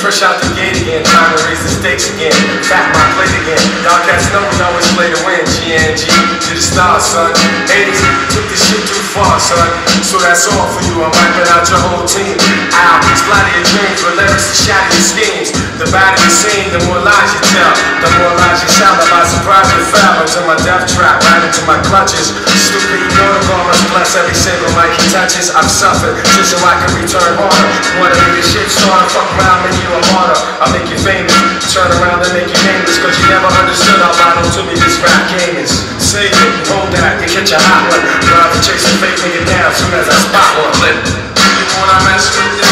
Fresh out the gate again, trying to raise the stakes again. Fat my plate again. Y'all cats know we always play to win. GNG to the stars, son. 80s took this shit too far, son. So that's all for you. I'm wiping out your whole team. Ow, splatter your dreams with lyrics to shatter your schemes. The badder you sing, the more lies you tell. The more lies you shout about surprise you fell into my death trap, right into my clutches. Stupid, you know the God must bless every single mic he touches. I've suffered just so I can return harder. Wanna make this shit starter, fuck around, make you a martyr. I'll make you famous, turn around and make you nameless. Cause you never understood how vital to me this rap game is. Save it, hold that, you catch a hot one. Rather chasing fake nigga down soon as I spot one. You wanna mess with this?